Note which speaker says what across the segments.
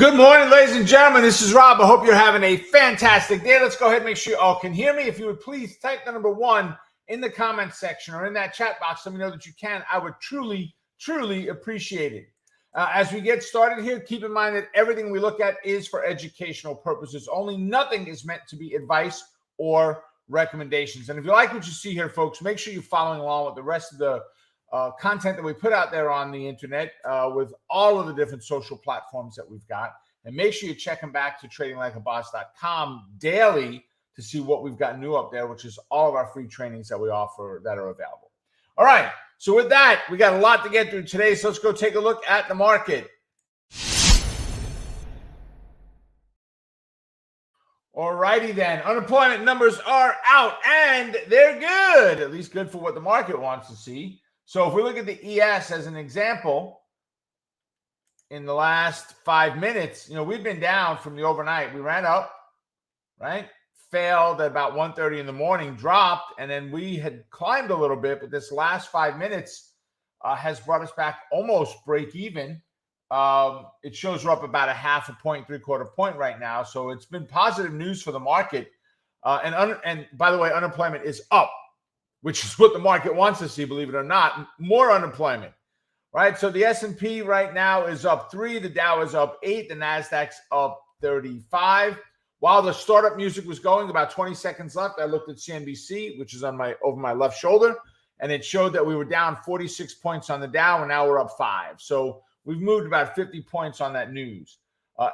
Speaker 1: Good morning, ladies and gentlemen. This is Rob. I hope you're having a fantastic day. Let's go ahead and make sure you all can hear me. If you would please type the number 1 in the comment section or in that chat box, let me know that you can. I would truly, truly appreciate it. As we get started here, keep in mind that everything we look at is for educational purposes only. Nothing is meant to be advice or recommendations. And if you like what you see here, folks, make sure you're following along with the rest of the content that we put out there on the internet with all of the different social platforms that we've got. And make sure you're checking back to tradinglikeaboss.com daily to see what we've got new up there, which is all of our free trainings that we offer that are available. All right. So with that, we got a lot to get through today. So let's go take a look at the market. All righty then. Unemployment numbers are out and they're good, at least good for what the market wants to see. So if we look at the ES as an example, in the last 5 minutes, we've been down from the overnight. We ran up, right? Failed at about 1:30 in the morning, dropped, and then we had climbed a little bit, but this last 5 minutes has brought us back almost break even. It shows we're up about a half a point, 3/4 point right now. So it's been positive news for the market. And by the way, unemployment is up, which is what the market wants to see, believe it or not, more unemployment, right? So the S&P right now is up 3, the Dow is up 8, the NASDAQ's up 35. While the startup music was going, about 20 seconds left, I looked at CNBC, which is over my left shoulder, and it showed that we were down 46 points on the Dow, and now we're up 5. So we've moved about 50 points on that news.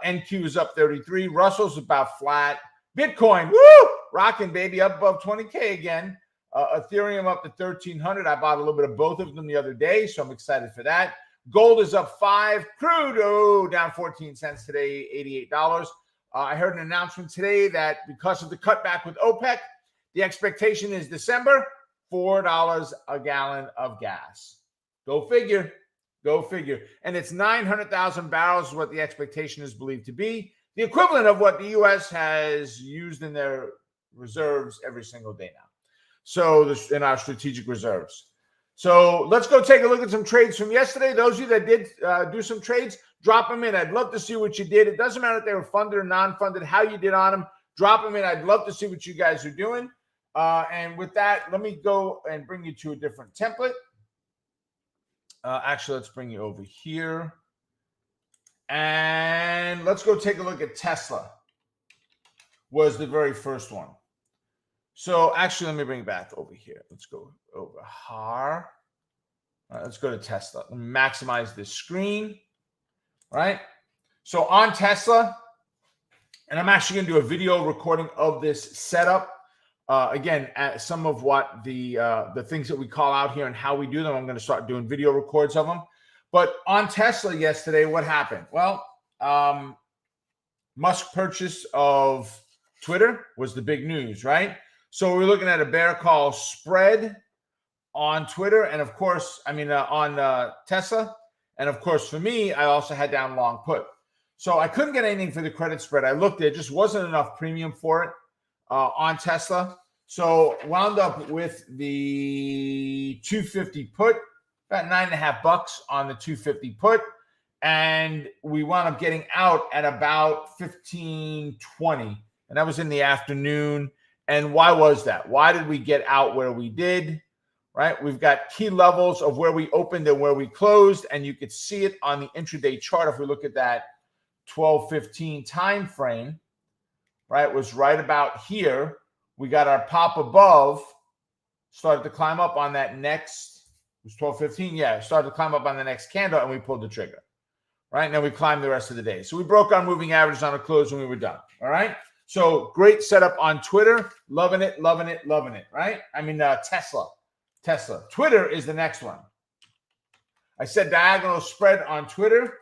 Speaker 1: NQ is up 33. Russell's about flat. Bitcoin, woo, rocking, baby, up above 20K again. Ethereum up to 1,300. I bought a little bit of both of them the other day, so I'm excited for that. Gold is up 5. Crude, down 14 cents today, $88. I heard an announcement today that because of the cutback with OPEC, the expectation is December, $4 a gallon of gas. Go figure. Go figure. And it's 900,000 barrels is what the expectation is believed to be, the equivalent of what the U.S. has used in their reserves every single day now. So in our strategic reserves. So let's go take a look at some trades from yesterday. Those of you that did do some trades, drop them in. I'd love to see what you did. It doesn't matter if they were funded or non-funded, how you did on them. Drop them in. I'd love to see what you guys are doing. And with that, let me go and bring you to a different template. Actually, let's bring you over here. And let's go take a look at Tesla. Was the very first one. So actually, let me bring it back over here. Let's go over here. All right, let's go to Tesla. Let me maximize this screen. All right. So on Tesla, and I'm actually going to do a video recording of this setup. Again, some of what the things that we call out here and how we do them, I'm going to start doing video records of them. But on Tesla yesterday, what happened? Well, Musk purchase of Twitter was the big news, right? So we're looking at a bear call spread on Twitter, and of course, on Tesla. And of course, for me, I also had down long put. So I couldn't get anything for the credit spread. I looked, there just wasn't enough premium for it on Tesla. So wound up with the 250 put, about $9.50 on the 250 put. And we wound up getting out at about 15:20. And that was in the afternoon. And why was that? Why did we get out where we did? Right? We've got key levels of where we opened and where we closed. And you could see it on the intraday chart. If we look at that 12:15 time frame, right? It was right about here. We got our pop above, started to climb up on that next, it was 12:15. Yeah, started to climb up on the next candle and we pulled the trigger. Right? And then we climbed the rest of the day. So we broke our moving average on a close and we were done. All right. So great setup on Twitter. Loving it, loving it, loving it. Right? Tesla. Twitter is the next one. I said diagonal spread on Twitter.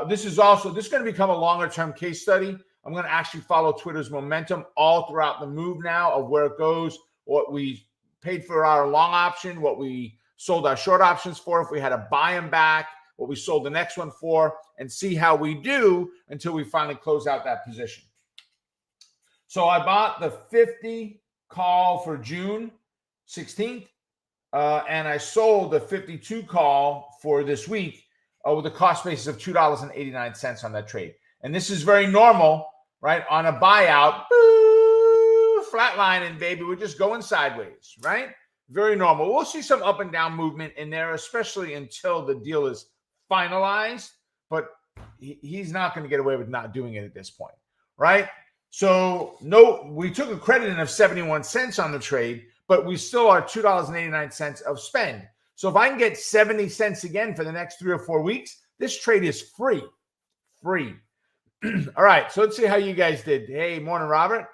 Speaker 1: This is going to become a longer term case study. I'm going to actually follow Twitter's momentum all throughout the move now of where it goes, what we paid for our long option, what we sold our short options for, if we had to buy them back, what we sold the next one for, and see how we do until we finally close out that position. So I bought the 50 call for June 16th, and I sold the 52 call for this week with a cost basis of $2.89 on that trade. And this is very normal, right? On a buyout, flatlining, baby. We're just going sideways, right? Very normal. We'll see some up and down movement in there, especially until the deal is finalized. But he's not going to get away with not doing it at this point, right? So no, we took a credit in of 71 cents on the trade, but we still are $2.89 of spend. So if I can get 70 cents again for the next 3 or 4 weeks, this trade is free. All right, so let's see how you guys did. Hey, morning, Robert.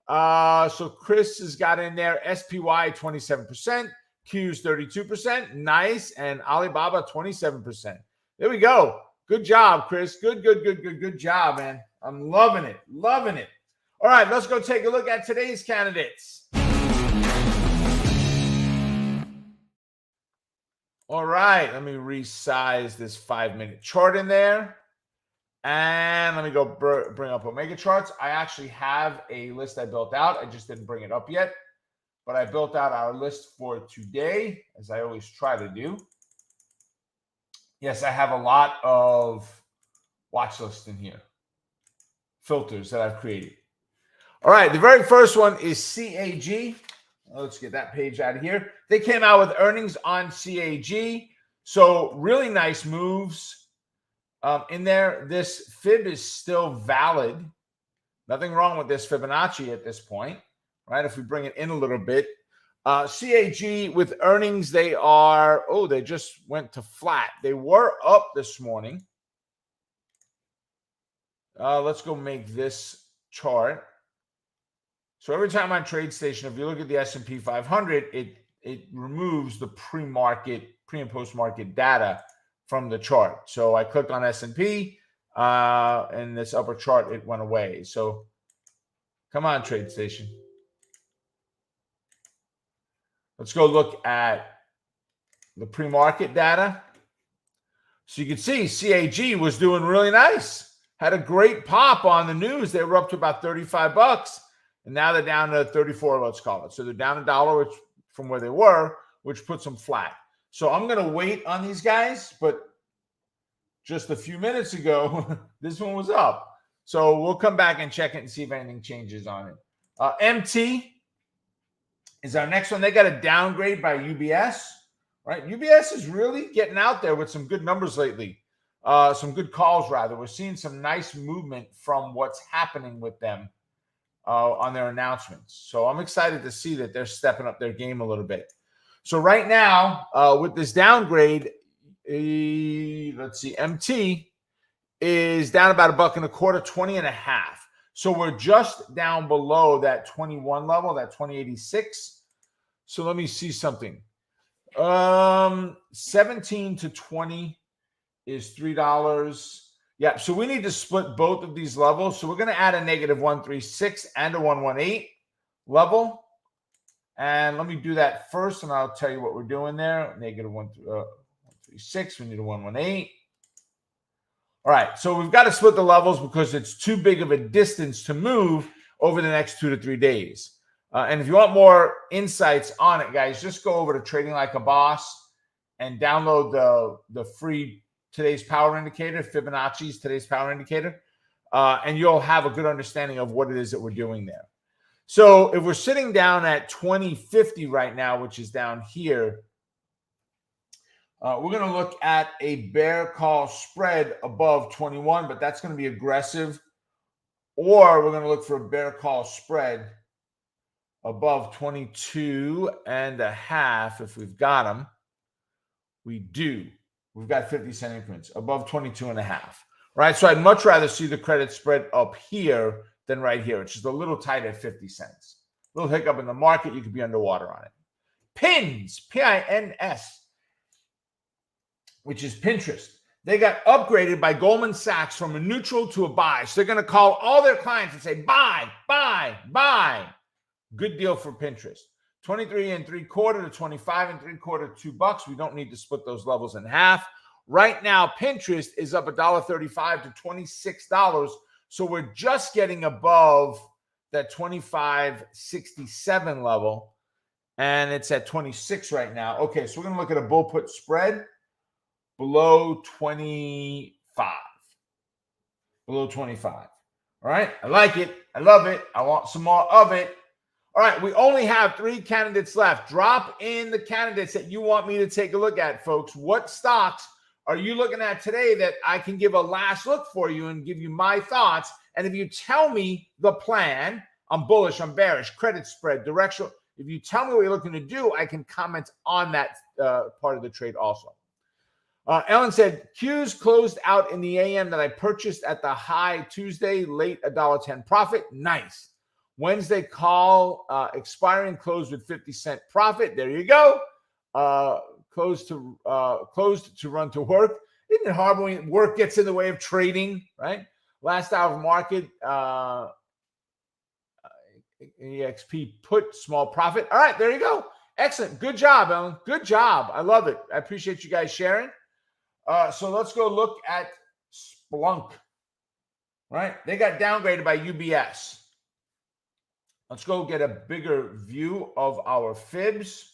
Speaker 1: So Chris has got in there SPY 27%, Q's 32%, nice, and Alibaba 27%. There we go. Good job, Chris. Good job, man. I'm loving it. All right, let's go take a look at today's candidates. All right, let me resize this 5-minute chart in there. And let me go bring up Omega charts. I actually have a list I built out. I just didn't bring it up yet. But I built out our list for today, as I always try to do. Yes, I have a lot of watch lists in here. Filters that I've created. All right, the very first one is CAG. Let's get that page out of here. They came out with earnings on CAG. So really nice moves. In there, this fib is still valid. Nothing wrong with this Fibonacci at this point, right? If we bring it in a little bit. CAG with earnings, they just went to flat. They were up this morning. Let's go make this chart. So every time on TradeStation, if you look at the S&P 500, it removes the pre and post-market data from the chart. So I clicked on S&P, and this upper chart, it went away. So come on, TradeStation. Let's go look at the pre-market data. So you can see CAG was doing really nice. Had a great pop on the news. They were up to about $35, and now they're down to 34, let's call it. So they're down $1, which from where they were, which puts them flat. So I'm going to wait on these guys, but just a few minutes ago, this one was up. So we'll come back and check it and see if anything changes on it. MT is our next one. They got a downgrade by UBS, right? UBS is really getting out there with some good numbers lately. Some good calls, rather. We're seeing some nice movement from what's happening with them on their announcements. So I'm excited to see that they're stepping up their game a little bit. So right now, with this downgrade, let's see, MT is down about $1.25, 20.5. So we're just down below that 21 level, that 2086. So let me see something. 17 to 20 is $3. Yeah, so we need to split both of these levels. So we're going to add a -136 and a 118 level. And let me do that first, and I'll tell you what we're doing there. -136, we need a 118. All right, so we've got to split the levels because it's too big of a distance to move over the next 2 to 3 days. And if you want more insights on it, guys, just go over to Trading Like a Boss and download the free Today's Power Indicator, Fibonacci's Today's Power Indicator, and you'll have a good understanding of what it is that we're doing there. So if we're sitting down at 2050 right now, which is down here, we're going to look at a bear call spread above 21, but that's going to be aggressive. Or we're going to look for a bear call spread above 22.5 if we've got them. We do. We've got 50-cent increments above 22.5. Right? So I'd much rather see the credit spread up here than right here. It's just a little tight at 50 cents. A little hiccup in the market, you could be underwater on it. Pins, P-I-N-S, which is Pinterest. They got upgraded by Goldman Sachs from a neutral to a buy. So they're going to call all their clients and say, buy, buy, buy. Good deal for Pinterest. 23.75 to 25.75, $2. We don't need to split those levels in half. Right now, Pinterest is up $1.35 to $26. So we're just getting above that 25.67 level, and it's at 26 right now. Okay, so we're going to look at a bull put spread below 25. below 25. All right. I like it. I love it. I want some more of it. All right. We only have 3 candidates left. Drop in the candidates that you want me to take a look at, folks. What stocks are you looking at today that I can give a last look for you and give you my thoughts? And if you tell me the plan, I'm bullish, I'm bearish, credit spread, directional. If you tell me what you're looking to do, I can comment on that part of the trade also. Ellen said, Q's closed out in the AM that I purchased at the high Tuesday, late $1.10 profit. Nice. Wednesday call expiring, closed with 50-cent profit. There you go. Closed to run to work. Isn't it hard when work gets in the way of trading, right? Last hour of market, EXP put small profit. All right, there you go. Excellent. Good job, Ellen. Good job. I love it. I appreciate you guys sharing. So let's go look at Splunk. Right? They got downgraded by UBS. Let's go get a bigger view of our fibs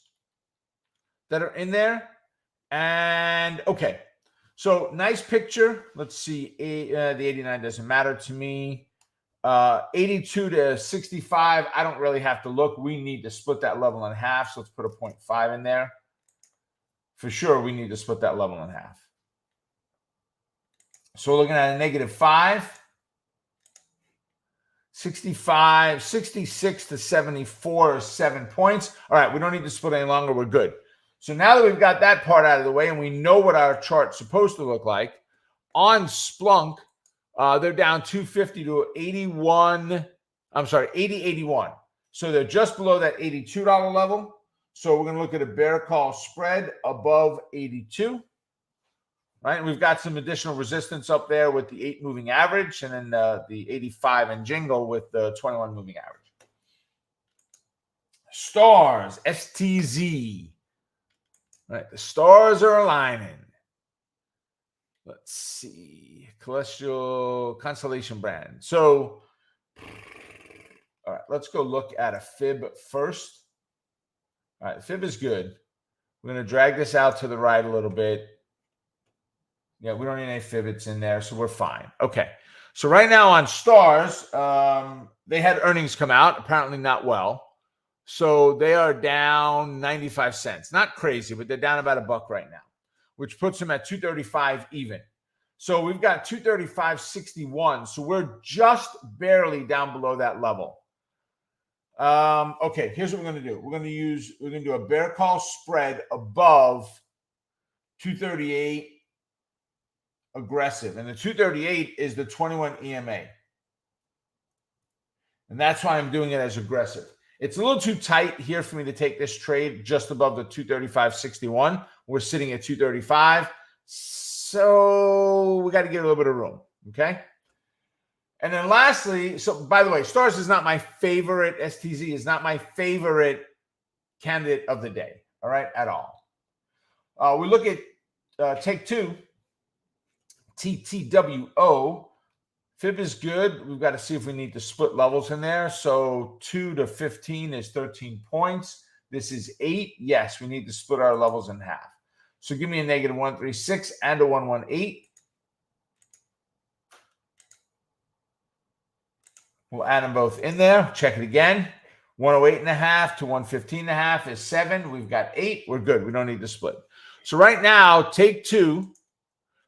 Speaker 1: that are in there. And okay. So nice picture. Let's see. The 89 doesn't matter to me. 82 to 65. I don't really have to look. We need to split that level in half. So let's put a 0.5 in there. For sure, we need to split that level in half. So we're looking at a -5. 65, 66 to 74 is 7 points. All right, we don't need to split any longer. We're good. So now that we've got that part out of the way and we know what our chart's supposed to look like, on Splunk, they're down 250 to 80, 81. So they're just below that $82 level. So we're going to look at a bear call spread above 82. Right, and we've got some additional resistance up there with the 8 moving average, and then the 85 and jingle with the 21 moving average. Stars, STZ. Right, the stars are aligning. Let's see, Celestial Constellation brand. So, all right, let's go look at a fib first. All right, fib is good. We're going to drag this out to the right a little bit. Yeah, we don't need any fibbits in there, so we're fine. Okay, so right now on stars, they had earnings come out, apparently not well. So they are down 95 cents. Not crazy, but they're down about $1 right now, which puts them at 235 even. So we've got 235.61. So we're just barely down below that level. Okay, here's what we're going to do. We're going to do a bear call spread above 238 aggressive. And the 238 is the 21 EMA. And that's why I'm doing it as aggressive. It's a little too tight here for me to take this trade just above the 235.61. We're sitting at 235. So we got to get a little bit of room. Okay. And then lastly, so by the way, stars is not my favorite. STZ is not my favorite candidate of the day. All right. At all. We look at Take Two. TTWO. Fib is good. We've got to see if we need to split levels in there. So 2 to 15 is 13 points. This is 8. Yes, we need to split our levels in half. So give me a -136 and a 118. We'll add them both in there. Check it again. 108.5 to 115.5 is 7. We've got 8. We're good. We don't need to split. So right now, Take Two.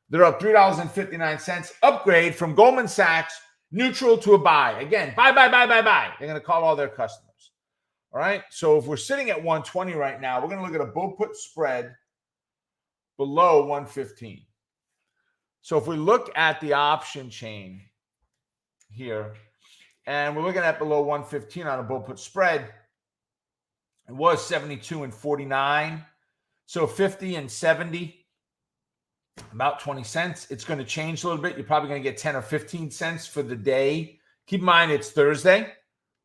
Speaker 1: They're up $3.59. Upgrade from Goldman Sachs, neutral to a buy. Again, buy. They're going to call all their customers. All right. So if we're sitting at 120 right now, we're going to look at a bull put spread below 115. So if we look at the option chain here, and we're looking at below 115 on a bull put spread, it was 72 and 49. So 50 and 70. About 20 cents. It's going to change a little bit. You're probably going to get 10 or 15 cents for the day. Keep in mind it's Thursday,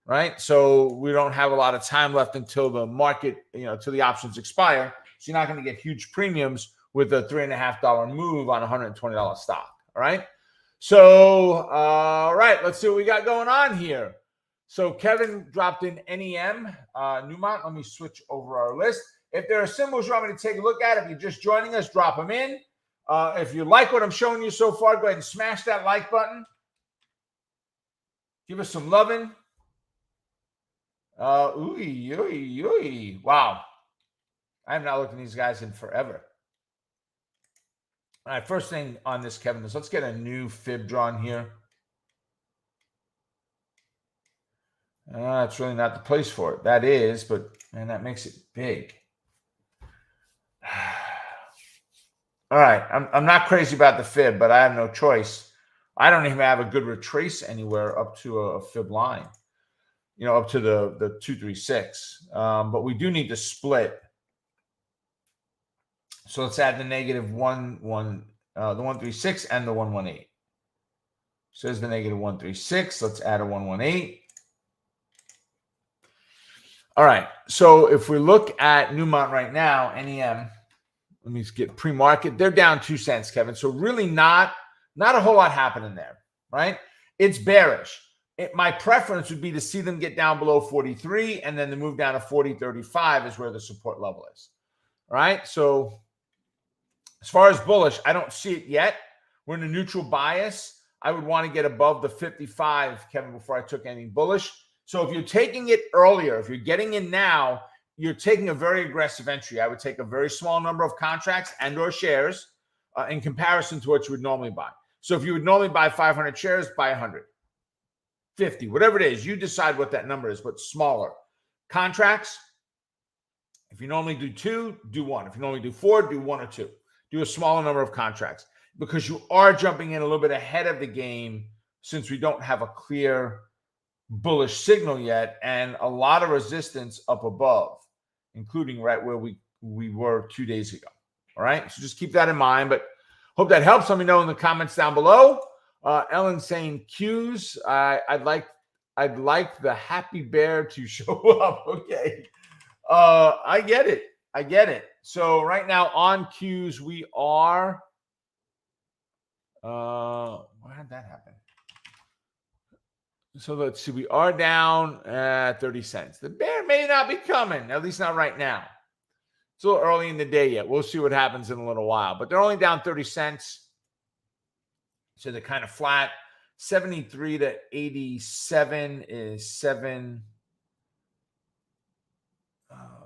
Speaker 1: right? So we don't have a lot of time left until the market, till the options expire. So you're not going to get huge premiums with a $3.50 move on a $120 stock. All right. So, all right, let's see what we got going on here. So Kevin dropped in NEM, Newmont. Let me switch over our list. If there are symbols you want me to take a look at, if you're just joining us, drop them in. If you like what I'm showing you so far, go ahead and smash that like button. Give us some loving. Wow. I have not looked at these guys in forever. All right, first thing on this, Kevin, is let's get a new fib drawn here. It's really not the place for it. That is, but man, that makes it big. All right, I'm not crazy about the fib, but I have no choice. I don't even have a good retrace anywhere up to a fib line, up to the 236. But we do need to split. So let's add the negative the 136 and the 118. So there's the negative 136. Let's add a 118. All right. So if we look at Newmont right now, NEM, let me get pre-market. They're down 2 cents, Kevin. So really not a whole lot happening there, right? It's bearish. My preference would be to see them get down below 43 and then to move down to 40.35 is where the support level is. All right. So as far as bullish, I don't see it yet. We're in a neutral bias. I would want to get above the 55, Kevin, before I took anything bullish. So if you're taking it earlier, if you're getting in now, you're taking a very aggressive entry. I would take a very small number of contracts and or shares in comparison to what you would normally buy. So if you would normally buy 500 shares, buy 100, 50, whatever it is. You decide what that number is, but smaller. Contracts, if you normally do 2, do 1. If you normally do 4, do 1 or 2. Do a smaller number of contracts because you are jumping in a little bit ahead of the game since we don't have a clear bullish signal yet and a lot of resistance up above, including right where we were 2 days ago. All right. So just keep that in mind, but hope that helps. Let me know in the comments down below. Ellen saying Qs. I'd like the happy bear to show up. Okay. I get it. So right now on Qs, we are, why did that happen? So let's see, we are down 30 cents. The bear may not be coming, at least not right now. It's a little early in the day yet. We'll see what happens in a little while, but they're only down 30 cents. So they're kind of flat. 73 to 87 is 7.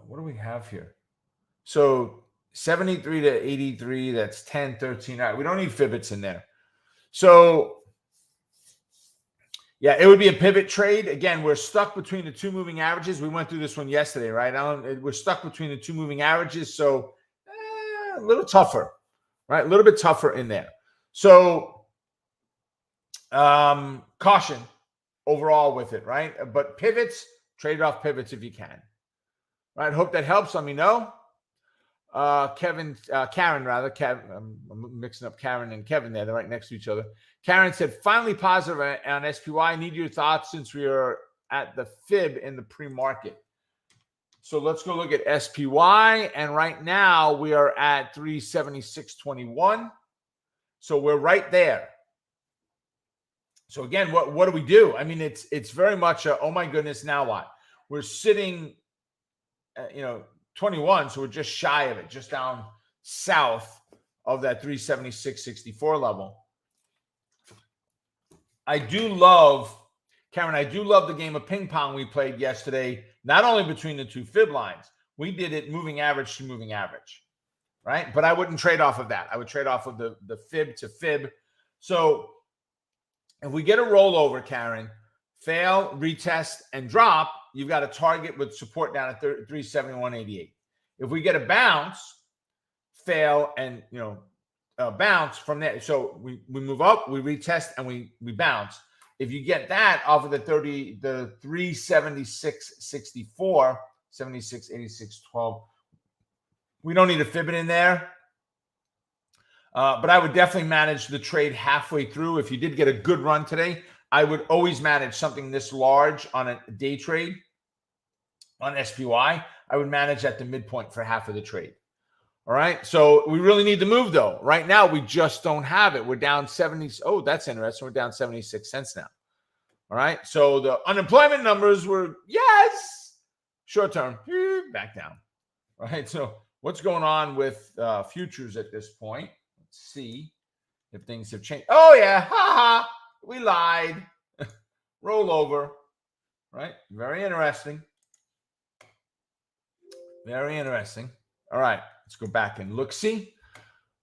Speaker 1: What do we have here? So 73 to 83, that's 10, 13. All right, we don't need pivots in there. So yeah, it would be a pivot trade. Again, we're stuck between the 2 moving averages. We went through this one yesterday, right, Alan? We're stuck between the 2 moving averages. So a little tougher, right? A little bit tougher in there. So caution overall with it, right? But pivots, trade off pivots if you can. Right. Hope that helps. Let me know. Karen, I'm mixing up Karen and Kevin there. They're right next to each other. Karen said, finally positive on SPY. Need your thoughts since we are at the fib in the pre-market. So let's go look at SPY. And right now we are at 376.21. So we're right there. So again, what do we do? I mean, it's very much a, oh my goodness, now what? We're sitting, 21, so we're just shy of it, just down south of that 376.64 level. I do love, Karen, I do love the game of ping pong we played yesterday, not only between the 2 fib lines. We did it moving average to moving average, right? But I wouldn't trade off of that. I would trade off of the fib to fib. So if we get a rollover, Karen, fail, retest, and drop, you've got a target with support down at 371.88. If we get a bounce, fail, and bounce from there, so we move up, we retest, and we bounce. If you get that off of the 376.64, 76.86.12, we don't need a fib in there. But I would definitely manage the trade halfway through. If you did get a good run today, I would always manage something this large on a day trade on SPY. I would manage at the midpoint for half of the trade. All right. So we really need to move, though. Right now, we just don't have it. We're down 70. Oh, that's interesting. We're down 76 cents now. All right. So the unemployment numbers were, yes, short term, back down. All right. So what's going on with futures at this point? Let's see if things have changed. Oh, yeah. Ha ha. We lied. rollover, right? Very interesting. Very interesting. All right, let's go back and look. See.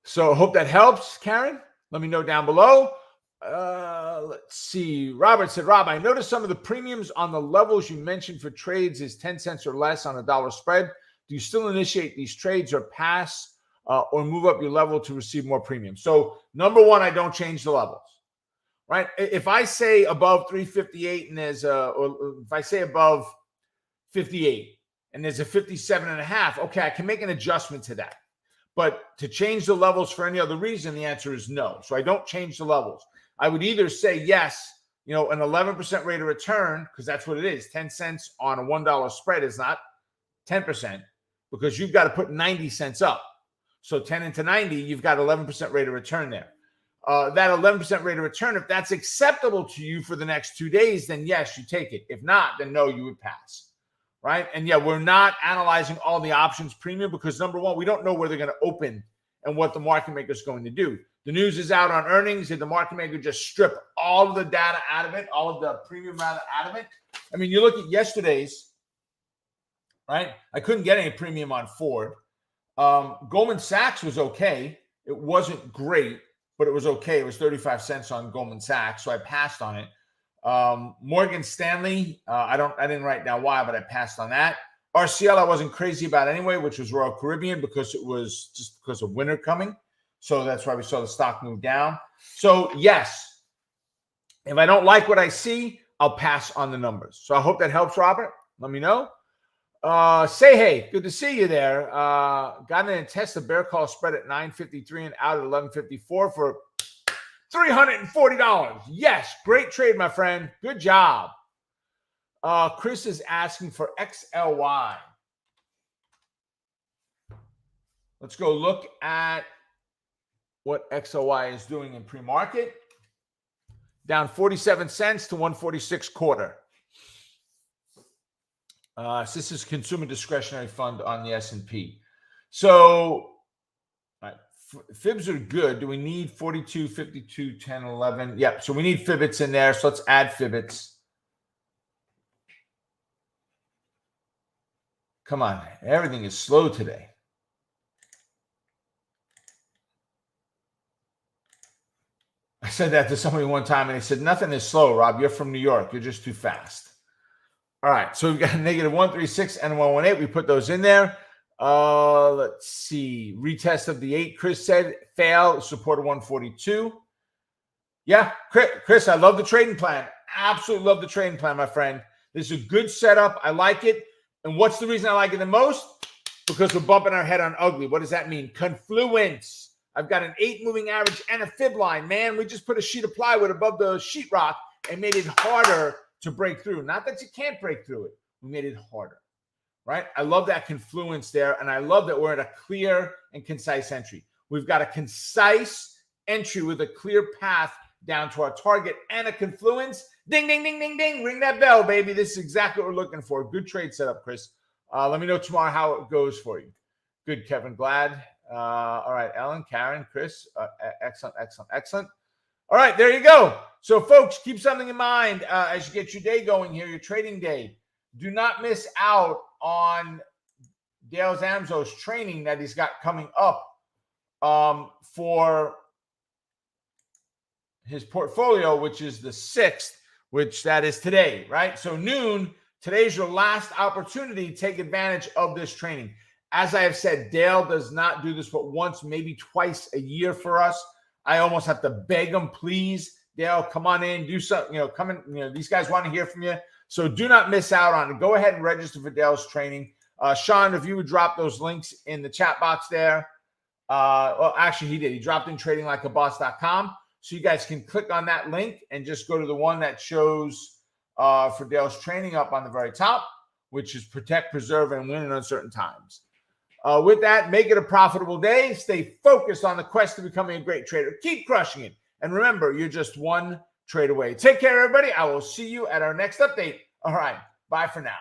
Speaker 1: So hope that helps, Karen. Let me know down below. Let's see. Robert said, Rob, I noticed some of the premiums on the levels you mentioned for trades is 10 cents or less on a dollar spread. Do you still initiate these trades or pass or move up your level to receive more premium? So number one, I don't change the levels, right? If I say above 358 and there's or if I say above 58 and there's a 57.5, okay, I can make an adjustment to that. But to change the levels for any other reason, the answer is no. So I don't change the levels. I would either say yes, an 11% rate of return, because that's what it is. 10 cents on a $1 spread is not 10%, because you've got to put 90 cents up. So 10 into 90, you've got 11% rate of return there. That 11% rate of return, if that's acceptable to you for the next 2 days, then yes, you take it. If not, then no, you would pass. Right? And yeah, we're not analyzing all the options premium because number one, we don't know where they're going to open and what the market maker is going to do. The news is out on earnings. Did the market maker just strip all of the data out of it, all of the premium rather out of it? I mean, you look at yesterday's, right? I couldn't get any premium on Ford. Goldman Sachs was okay. It wasn't great, but it was okay. It was 35 cents on Goldman Sachs, so I passed on it. Morgan Stanley, I didn't write down why, but I passed on that. RCL I wasn't crazy about anyway, which was Royal Caribbean, because it was just because of winter coming. So that's why we saw the stock move down. So yes, if I don't like what I see, I'll pass on the numbers. So I hope that helps, Robert. Let me know. Say hey, good to see you there. Got in and tested bear call spread at 9.53 and out at 11.54 for $340. Yes, great trade, my friend. Good job. Chris is asking for XLY. Let's go look at what XLY is doing in pre-market. Down 47 cents to 146.25. So this is consumer discretionary fund on the S&P. So fibs are good. Do we need 42, 52, 10, 11? Yeah, so we need Fibbits in there. So let's add Fibbits. Come on. Everything is slow today. I said that to somebody one time, and they said, nothing is slow, Rob. You're from New York. You're just too fast. All right, so we've got negative 136 and 118. We put those in there. Let's see. Retest of the 8, Chris said. Fail. Support of 142. Yeah, Chris, I love the trading plan. Absolutely love the trading plan, my friend. This is a good setup. I like it. And what's the reason I like it the most? Because we're bumping our head on ugly. What does that mean? Confluence. I've got an 8 moving average and a fib line. Man, we just put a sheet of plywood above the sheetrock and made it harder to break through. Not that you can't break through it. We made it harder. Right? I love that confluence there, and I love that we're at a clear and concise entry. We've got a concise entry with a clear path down to our target and a confluence. Ding, ding, ding, ding, ding. Ring that bell, baby. This is exactly what we're looking for. Good trade setup, Chris. Let me know tomorrow how it goes for you. Good, Kevin. Glad. All right, Ellen, Karen, Chris. Excellent, excellent, excellent. All right, there you go. So, folks, keep something in mind as you get your day going here, your trading day. Do not miss out on Dale Zamzo's training that he's got coming up for his portfolio, which is the 6th, which that is today, right? So noon, today's your last opportunity to take advantage of this training. As I have said, Dale does not do this but once, maybe twice a year for us. I almost have to beg him, please, Dale, come on in, do something, come in. These guys want to hear from you. So do not miss out on it. Go ahead and register for Dale's training. Sean, if you would drop those links in the chat box there. Well, actually, he did. He dropped in tradinglikeaboss.com. So you guys can click on that link and just go to the one that shows for Dale's training up on the very top, which is protect, preserve, and win in uncertain times. With that, make it a profitable day. Stay focused on the quest to becoming a great trader. Keep crushing it. And remember, you're just one trade away. Take care, everybody. I will see you at our next update. All right. Bye for now.